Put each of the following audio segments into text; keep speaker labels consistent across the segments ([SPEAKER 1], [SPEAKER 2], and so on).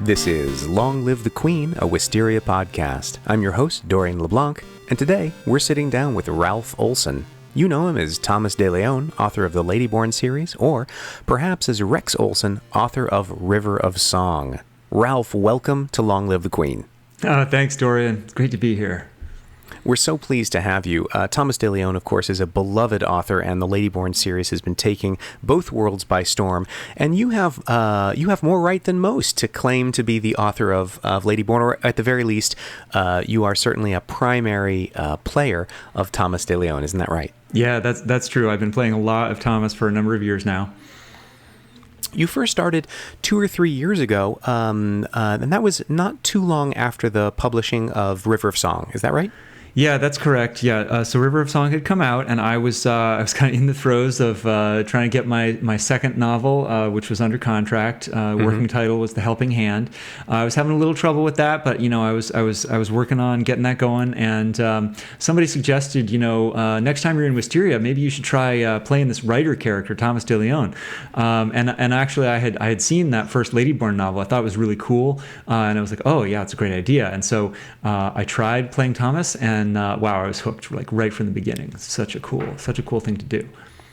[SPEAKER 1] This is Long Live the Queen, a Wisteria podcast. I'm your host, Dorian LeBlanc, and today we're sitting down with Ralph Ollsen. You know him as Thomas de Leon, author of the Ladyborne series, or perhaps as Rex Ollsen, author of River of Song. Ralph, welcome to Long Live the Queen.
[SPEAKER 2] Thanks, Dorian. It's great to be here.
[SPEAKER 1] We're so pleased to have you. Thomas de Leon, of course, is a beloved author, and the Ladyborne series has been taking both worlds by storm. And you have more right than most to claim to be the author of Ladyborne, or at the very least, you are certainly a primary player of Thomas de Leon. Isn't that right?
[SPEAKER 2] Yeah, that's true. I've been playing a lot of Thomas for a number of years now.
[SPEAKER 1] You first started 2 or 3 years ago, and that was not too long after the publishing of River of Song. Is that right?
[SPEAKER 2] Yeah, that's correct. Yeah, so River of Song had come out, and I was kind of in the throes of trying to get my second novel, which was under contract. Working title was The Helping Hand. I was having a little trouble with that, but I was working on getting that going. And somebody suggested, next time you're in Wisteria, maybe you should try playing this writer character, Thomas de Leon. And actually, I had seen that first Ladyborne novel. I thought it was really cool, and I was like, oh yeah, it's a great idea. And so I tried playing Thomas, and wow, I was hooked right from the beginning. It's such a cool thing to do.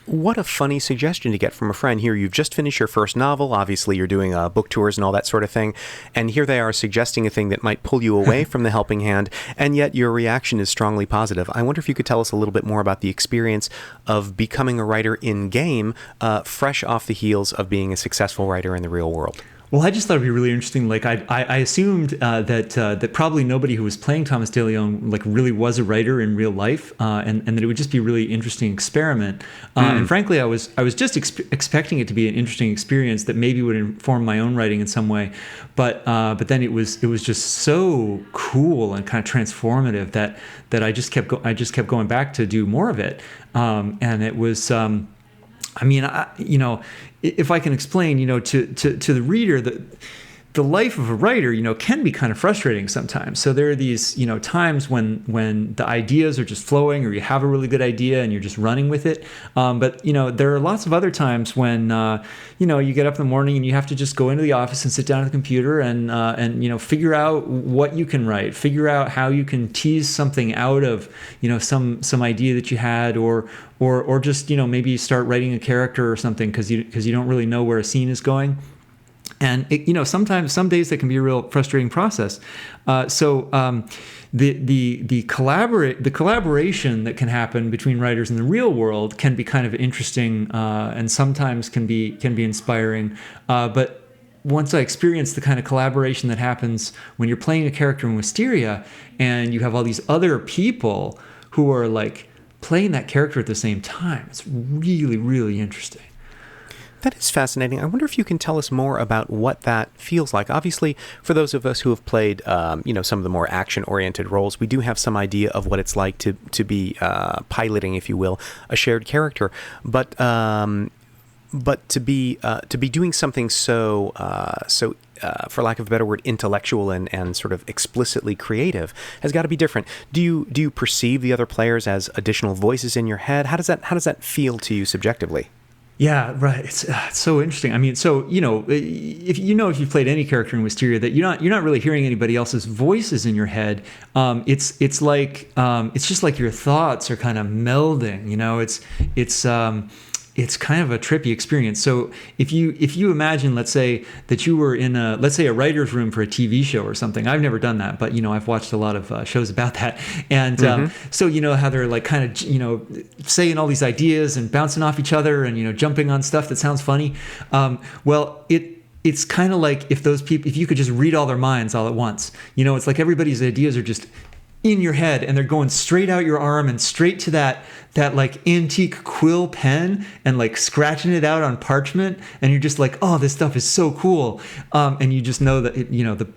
[SPEAKER 1] What a funny suggestion to get from a friend. Here, you've just finished your first novel. Obviously, you're doing book tours and all that sort of thing. And here they are suggesting a thing that might pull you away from The Helping Hand, and yet your reaction is strongly positive. I wonder if you could tell us a little bit more about the experience of becoming a writer in-game, fresh off the heels of being a successful writer in the real world.
[SPEAKER 2] Well, I just thought it'd be really interesting. I assumed that probably nobody who was playing Thomas de Leon really was a writer in real life, and that it would just be a really interesting experiment. And frankly, I was just expecting it to be an interesting experience that maybe would inform my own writing in some way. But then it was just so cool and kind of transformative that I just kept going back to do more of it. And it was. If I can explain, to the reader that the life of a writer, can be kind of frustrating sometimes. So there are these, times when the ideas are just flowing, or you have a really good idea and you're just running with it. But there are lots of other times when, you get up in the morning and you have to just go into the office and sit down at the computer and figure out what you can write, figure out how you can tease something out of, some idea that you had, or just, maybe start writing a character or something because you don't really know where a scene is going. And sometimes, some days that can be a real frustrating process. The collaboration that can happen between writers in the real world can be kind of interesting, and sometimes can be inspiring. But once I experienced the kind of collaboration that happens when you're playing a character in Wisteria, and you have all these other people who are playing that character at the same time, it's really, really interesting.
[SPEAKER 1] That is fascinating. I wonder if you can tell us more about what that feels like. Obviously, for those of us who have played, some of the more action-oriented roles, we do have some idea of what it's like to be piloting, if you will, a shared character. But to be doing something so for lack of a better word, intellectual and sort of explicitly creative has got to be different. Do you perceive the other players as additional voices in your head? How does that feel to you subjectively?
[SPEAKER 2] Yeah, right. It's so interesting. I mean, if you've played any character in Wisteria, that you're not really hearing anybody else's voices in your head. It's just like your thoughts are kind of melding. It's kind of a trippy experience. So if you imagine, let's say that you were in a writer's room for a TV show or something. I've never done that, but I've watched a lot of shows about that. And so how they're kind of saying all these ideas and bouncing off each other and jumping on stuff that sounds funny. It's kind of like if you could just read all their minds all at once. It's like everybody's ideas are just in your head, and they're going straight out your arm and straight to that antique quill pen and scratching it out on parchment, and you're just like, oh, this stuff is so cool, and you just know that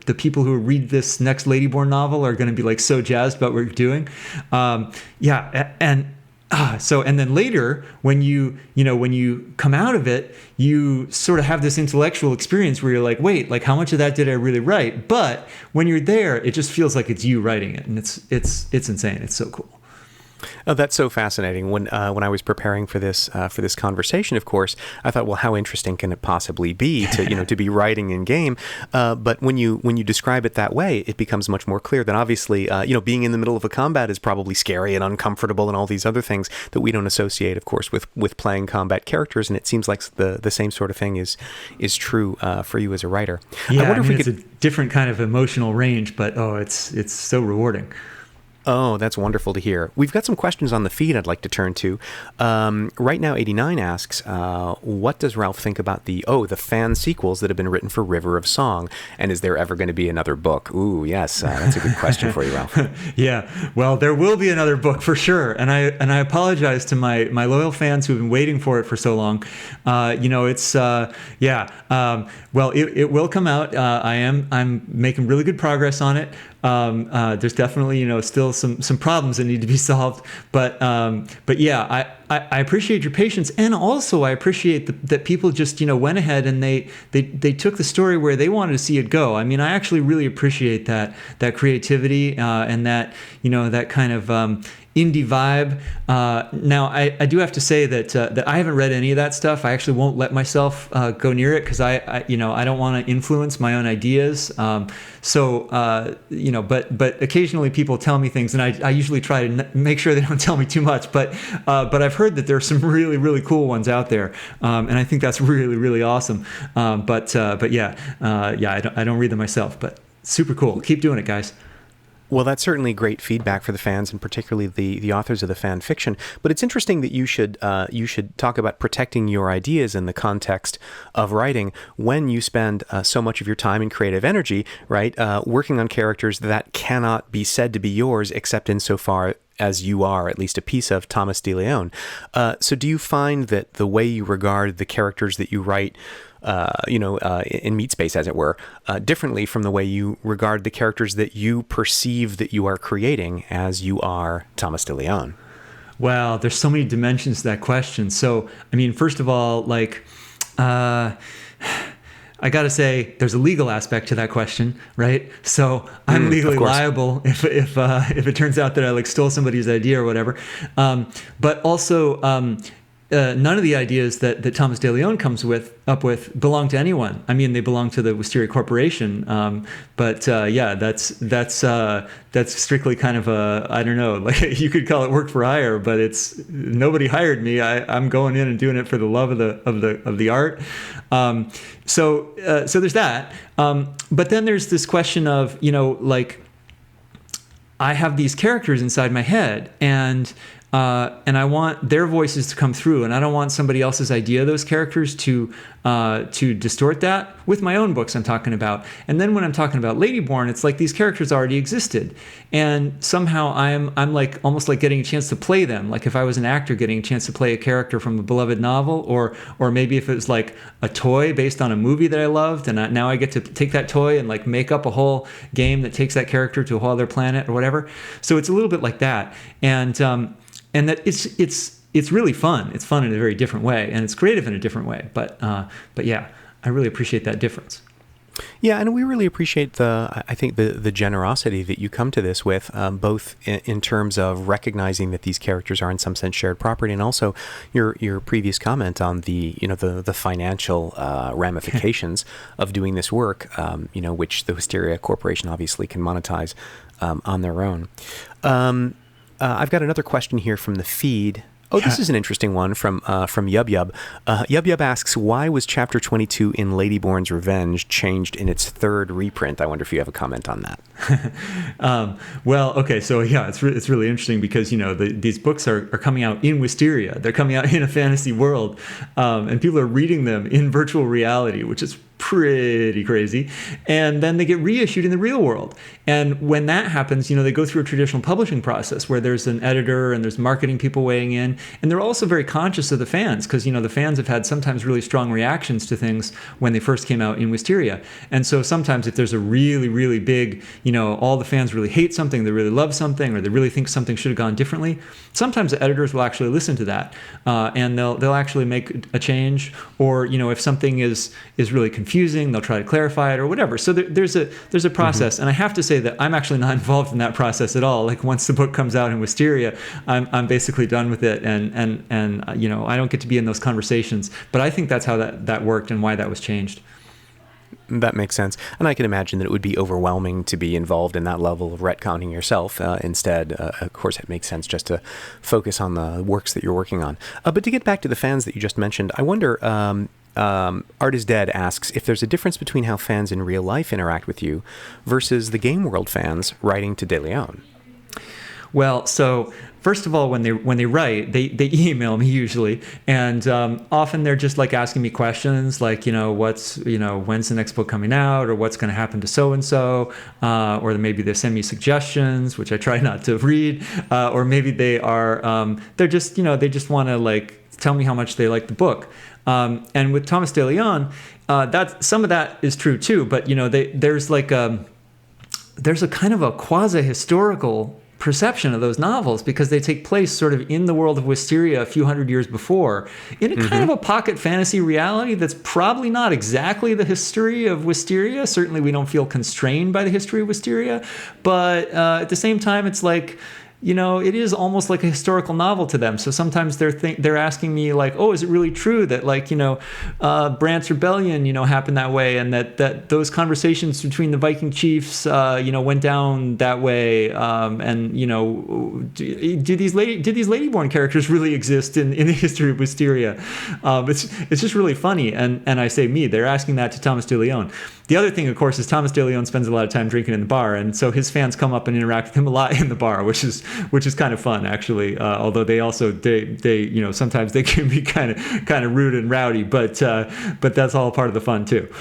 [SPEAKER 2] the people who read this next Ladyborne novel are going to be so jazzed about what you're doing, and then later when you come out of it, you sort of have this intellectual experience where you're like, wait, how much of that did I really write? But when you're there, it just feels like it's you writing it, and it's insane. It's so cool.
[SPEAKER 1] Oh, that's so fascinating. When I was preparing for this conversation, of course, I thought, well, how interesting can it possibly be to to be writing in game? But when you describe it that way, it becomes much more clear that obviously being in the middle of a combat is probably scary and uncomfortable and all these other things that we don't associate, of course, with playing combat characters. And it seems like the same sort of thing is true for you as a writer.
[SPEAKER 2] Yeah,
[SPEAKER 1] I wonder if we
[SPEAKER 2] it's
[SPEAKER 1] could.
[SPEAKER 2] a different kind of emotional range, but it's so rewarding.
[SPEAKER 1] Oh, that's wonderful to hear. We've got some questions on the feed I'd like to turn to. Right now, 89 asks, what does Ralph think about the fan sequels that have been written for River of Song? And is there ever going to be another book? Ooh, yes, that's a good question for you, Ralph.
[SPEAKER 2] Yeah, well, there will be another book for sure. And I apologize to my loyal fans who have been waiting for it for so long. It will come out. I'm making really good progress on it. There's definitely still some problems that need to be solved, but yeah, I appreciate your patience, and also I appreciate that people just went ahead and they took the story where they wanted to see it go. I mean, I actually really appreciate that creativity and that that kind of indie vibe. Now, I do have to say that I haven't read any of that stuff. I actually won't let myself go near it because I don't want to influence my own ideas. But occasionally people tell me things, and I usually try to make sure they don't tell me too much. But I've heard that there are some really, really cool ones out there, and I think that's really, really awesome. I don't read them myself, but super cool. Keep doing it, guys.
[SPEAKER 1] Well, that's certainly great feedback for the fans, and particularly the authors of the fan fiction. But it's interesting that you should talk about protecting your ideas in the context of writing when you spend so much of your time and creative energy, right, working on characters that cannot be said to be yours, except insofar as you are at least a piece of Thomas de Leon. So do you find that the way you regard the characters that you write in meat space, as it were, differently from the way you regard the characters that you perceive that you are creating as you are Thomas de Leon?
[SPEAKER 2] Wow, there's so many dimensions to that question. So, I mean, first of all, I got to say, there's a legal aspect to that question, right? So I'm legally liable if it turns out that I stole somebody's idea or whatever. But also, none of the ideas that Thomas de Leon comes up with belong to anyone. I mean, they belong to the Wisteria Corporation. That's strictly kind of I don't know, you could call it work for hire, but it's nobody hired me. I'm going in and doing it for the love of the art. So there's that. But then there's this question of I have these characters inside my head, and I want their voices to come through, and I don't want somebody else's idea of those characters to distort that with my own books I'm talking about. And then when I'm talking about Ladyborne, it's like these characters already existed, and somehow I'm almost like getting a chance to play them, like if I was an actor getting a chance to play a character from a beloved novel, or maybe if it was like a toy based on a movie that I loved, and now I get to take that toy and make up a whole game that takes that character to a whole other planet or whatever. So it's a little bit like that, and that it's really fun. It's fun in a very different way, and it's creative in a different way. But yeah, I really appreciate that difference.
[SPEAKER 1] Yeah, and we really appreciate the generosity that you come to this with, both in terms of recognizing that these characters are in some sense shared property, and also your previous comment on the financial ramifications of doing this work, which the Wisteria Corporation obviously can monetize on their own. I've got another question here from the feed. Oh, this is an interesting one from Yub Yub. Yub Yub asks, why was Chapter 22 in Ladyborne's Revenge changed in its third reprint? I wonder if you have a comment on that.
[SPEAKER 2] Well, okay, so yeah, it's really interesting because these books are coming out in Wisteria. They're coming out in a fantasy world, and people are reading them in virtual reality, which is pretty crazy. And then they get reissued in the real world. And when that happens, they go through a traditional publishing process where there's an editor and there's marketing people weighing in. And they're also very conscious of the fans because, the fans have had sometimes really strong reactions to things when they first came out in Wisteria. And so sometimes if there's a really, really big, all the fans really hate something, they really love something, or they really think something should have gone differently, sometimes the editors will actually listen to that. And they'll actually make a change. Or, if something is really confusing, confusing, they'll try to clarify it or whatever. So there's a process, and I have to say that I'm actually not involved in that process at all. Like once the book comes out in Wisteria, I'm basically done with it, and I don't get to be in those conversations. But I think that's how that worked and why that was changed.
[SPEAKER 1] That makes sense. And I can imagine that it would be overwhelming to be involved in that level of retconning yourself. Instead, of course, it makes sense just to focus on the works that you're working on. But to get back to the fans that you just mentioned, I wonder, Art is Dead asks if there's a difference between how fans in real life interact with you versus the game world fans writing to De Leon.
[SPEAKER 2] Well, so first of all, when they write, they email me usually, and often they're just like asking me questions like, when's the next book coming out, or what's going to happen to so and so, or maybe they send me suggestions, which I try not to read, or maybe they're just they just want to like tell me how much they like the book. And with Thomas De Leon, that some of that is true too, but there's a kind of a quasi-historical perception of those novels because they take place sort of in the world of Wisteria a few hundred years before in a kind of a pocket fantasy reality that's probably not exactly the history of Wisteria. Certainly we don't feel constrained by the history of Wisteria, but at the same time it's like it is almost like a historical novel to them. So sometimes they're asking me like, oh, is it really true that Brant's rebellion, happened that way, and that those conversations between the Viking chiefs, went down that way, and did these Ladyborne characters really exist in the history of Wisteria? It's just really funny, and I say they're asking that to Thomas De Leon. The other thing, of course, is Thomas De Leon spends a lot of time drinking in the bar, and so his fans come up and interact with him a lot in the bar, which is kind of fun, actually. Although they sometimes they can be kind of rude and rowdy, but that's all part of the fun too.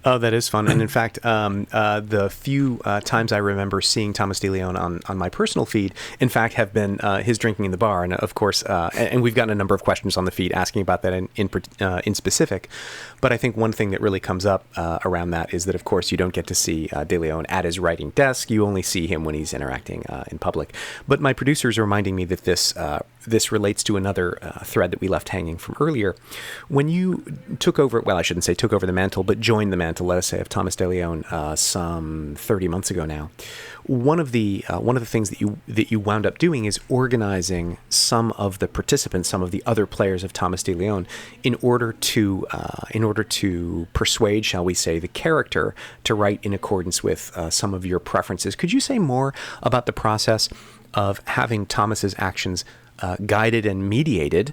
[SPEAKER 1] Oh, that is fun. And in fact, the few times I remember seeing Thomas De Leon on my personal feed, in fact, have been his drinking in the bar. And of course, and we've gotten a number of questions on the feed asking about that in specific. But I think one thing that really comes up around that is that, of course, you don't get to see De Leon at his writing desk. You only see him when he's interacting in public. But my producer is reminding me that this relates to another thread that we left hanging from earlier. When you took over, well, I shouldn't say took over the mantle, but joined the mantle, let us say, of Thomas De Leon some 30 months ago now, one of the things that you wound up doing is organizing some of the participants, some of the other players of Thomas De Leon, in order to persuade, shall we say, the character to write in accordance with some of your preferences. Could you say more about the process of having Thomas's actions guided and mediated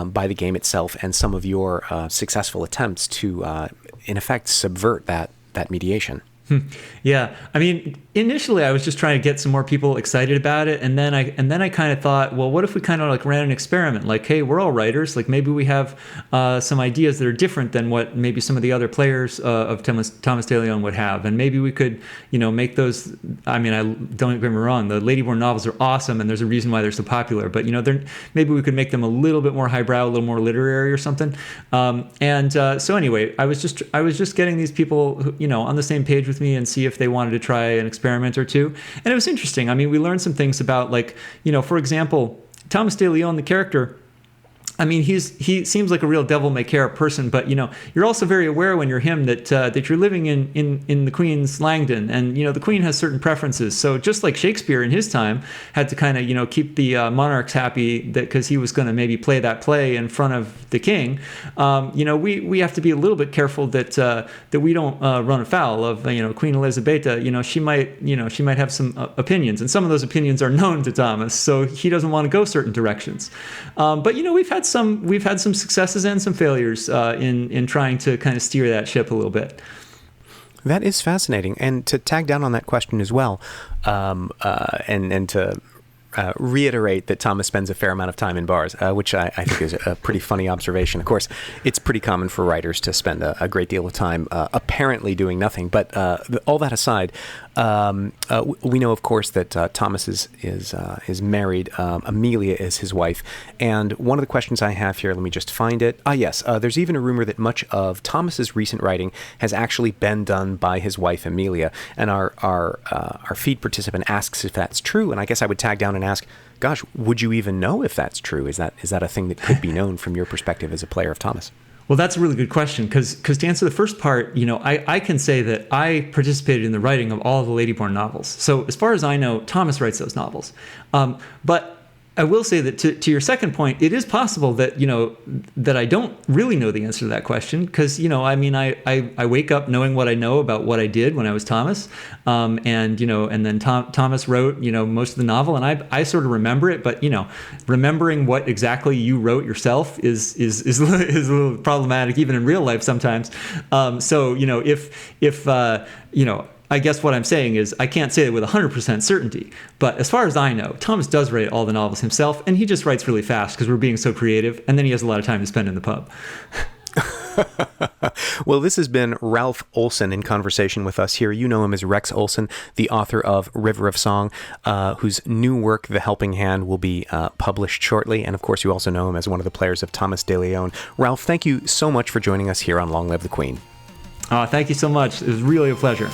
[SPEAKER 1] by the game itself, and some of your successful attempts to, in effect, subvert that mediation?
[SPEAKER 2] Yeah, I mean, initially I was just trying to get some more people excited about it, and then I kind of thought, well, what if we kind of like ran an experiment? Like, hey, we're all writers. Like, maybe we have some ideas that are different than what maybe some of the other players of Thomas De Leon would have, and maybe we could, make those. I mean, don't get me wrong, the Ladyborne novels are awesome, and there's a reason why they're so popular. But maybe we could make them a little bit more highbrow, a little more literary or something. So anyway, I was just getting these people, on the same page with me and see if they wanted to try an experiment or two. And it was interesting. I mean, we learned some things about, like, for example, Thomas De Leon, the character. I mean, he seems like a real devil-may-care person, but you're also very aware when you're him that you're living in the Queen's Langdon, and the Queen has certain preferences. So just like Shakespeare in his time had to kind of keep the monarchs happy, because he was going to maybe play that play in front of the king. We have to be a little bit careful that we don't run afoul of Queen Elizabeth. She might have some opinions, and some of those opinions are known to Thomas, so he doesn't want to go certain directions. But we've had some successes and some failures in trying to kind of steer that ship a little bit.
[SPEAKER 1] That is fascinating. And to tag down on that question as well, and to reiterate that Thomas spends a fair amount of time in bars, which I think is a pretty funny observation. Of course, it's pretty common for writers to spend a great deal of time apparently doing nothing. But all that aside, we know, of course, that Thomas is married. Amelia is his wife. And one of the questions I have here, let me just find it. Yes, there's even a rumor that much of Thomas's recent writing has actually been done by his wife, Amelia. And our feed participant asks if that's true. And I guess I would tag down and ask, gosh, would you even know if that's true? Is that a thing that could be known from your perspective as a player of Thomas?
[SPEAKER 2] Well, that's a really good question because to answer the first part, I can say that I participated in the writing of all of the Ladyborne novels. So as far as I know, Thomas writes those novels. But I will say that to your second point, it is possible that that I don't really know the answer to that question because I wake up knowing what I know about what I did when I was Thomas, and then Thomas wrote most of the novel, and I sort of remember it, but remembering what exactly you wrote yourself is a little problematic even in real life sometimes. So if I guess what I'm saying is I can't say it with 100% certainty, but as far as I know, Thomas does write all the novels himself, and he just writes really fast because we're being so creative, and then he has a lot of time to spend in the pub.
[SPEAKER 1] Well, this has been Ralph Ollsen in conversation with us here. You know him as Rex Ollsen, the author of River of Song, whose new work, The Helping Hand, will be published shortly. And of course, you also know him as one of the players of Thomas de Leon. Ralph, thank you so much for joining us here on Long Live the Queen.
[SPEAKER 2] Thank you so much. It was really a pleasure.